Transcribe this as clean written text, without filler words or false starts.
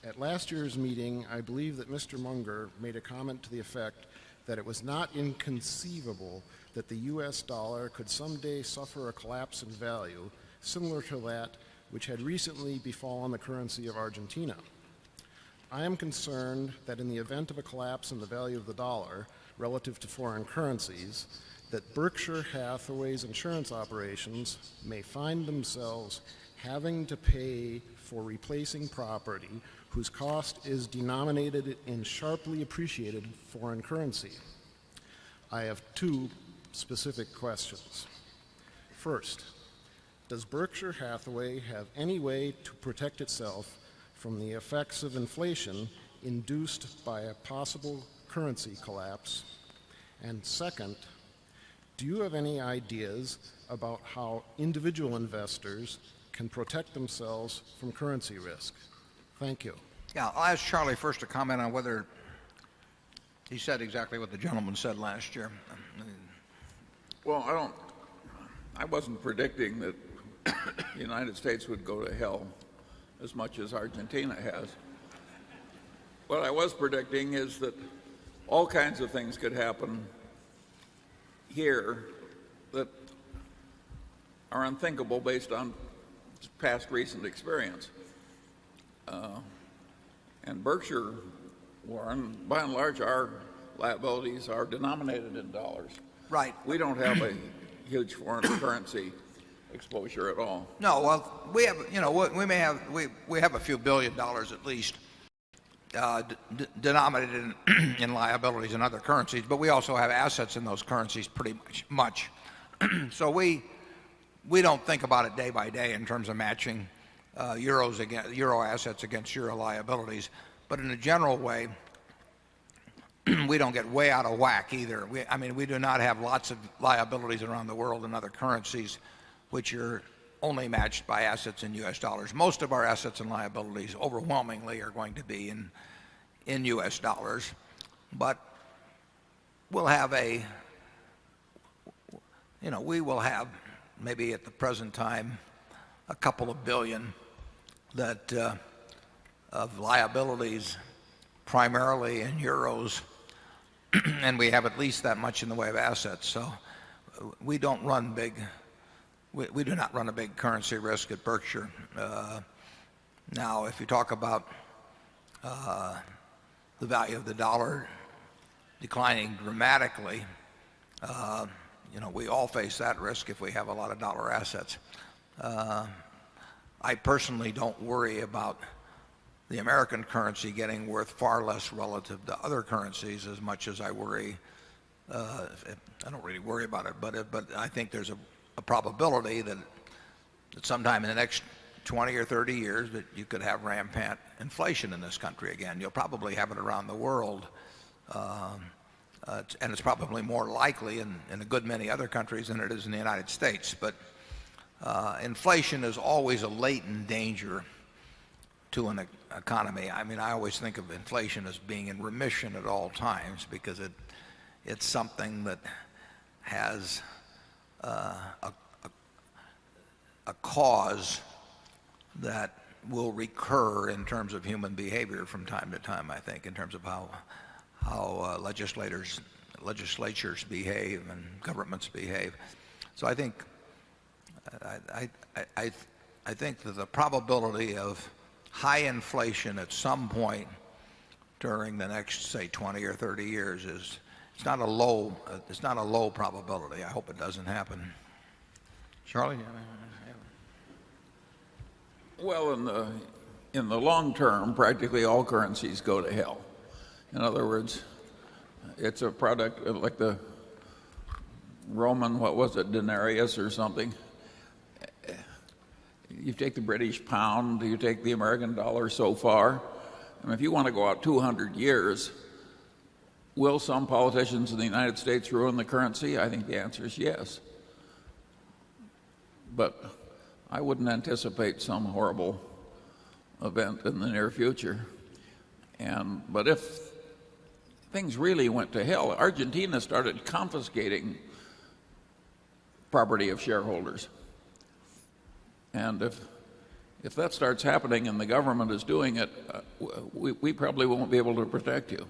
At last year's meeting, I believe that Mr. Munger made a comment to the effect that it was not inconceivable that the US dollar could someday suffer a collapse in value similar to that which had recently befallen the currency of Argentina. I am concerned that in the event of a collapse in the value of the dollar relative to foreign currencies, that Berkshire Hathaway's insurance operations may find themselves having to pay for replacing property whose cost is denominated in sharply appreciated foreign currency. I have two specific questions. First, does Berkshire Hathaway have any way to protect itself from the effects of inflation induced by a possible currency collapse? And second, do you have any ideas about how individual investors can protect themselves from currency risk? Thank you. Yeah, I'll ask Charlie first to comment on whether he said exactly what the gentleman said last year. Well, I wasn't predicting that the United States would go to hell as much as Argentina has. What I was predicting is that all kinds of things could happen here that are unthinkable based on past recent experience. And Berkshire, Warren, by and large, our liabilities are denominated in dollars. Right. We don't have a huge foreign currency exposure at all. No, well, we have, we have a few $billion at least denominated in liabilities and other currencies, but we also have assets in those currencies pretty much. So we don't think about it day by day in terms of matching euro assets against euro liabilities, but in a general way, we don't get way out of whack either. We do not have lots of liabilities around the world in other currencies which are only matched by assets in US dollars. Most of our assets and liabilities overwhelmingly are going to be in US dollars, but we'll have we will have maybe at the present time a couple of billion that of liabilities primarily in euros and we have at least that much in the way of assets. So we don't run big we do not run a big currency risk at Berkshire. Now if you talk about the value of the dollar declining dramatically, we all face that risk if we have a lot of dollar assets. I personally don't worry about the American currency getting worth far less relative to other currencies as much as I worry. I don't really worry about it, but I think there's a probability that sometime in the next 20 or 30 years that you could have rampant inflation in this country again. You'll probably have it around the world, and it's probably more likely in a good many other countries than it is in the United States. But inflation is always a latent danger to an economy. I always think of inflation as being in remission at all times because it's something that has a cause that will recur in terms of human behavior from time to time, I think, in terms of how legislatures behave and governments behave. So I think that the probability of high inflation at some point during the next, say, 20 or 30 years it's not a low probability. I hope it doesn't happen. Charlie? Well, in the long term, practically all currencies go to hell. In other words, it's a product of like the Roman, what was it, denarius or something. You take the British pound, you take the American dollar so far. And if you want to go out 200 years, will some politicians in the United States ruin the currency? I think the answer is yes. But I wouldn't anticipate some horrible event in the near future. But if things really went to hell, Argentina started confiscating property of shareholders. And if that starts happening and the government is doing it, we probably won't be able to protect you.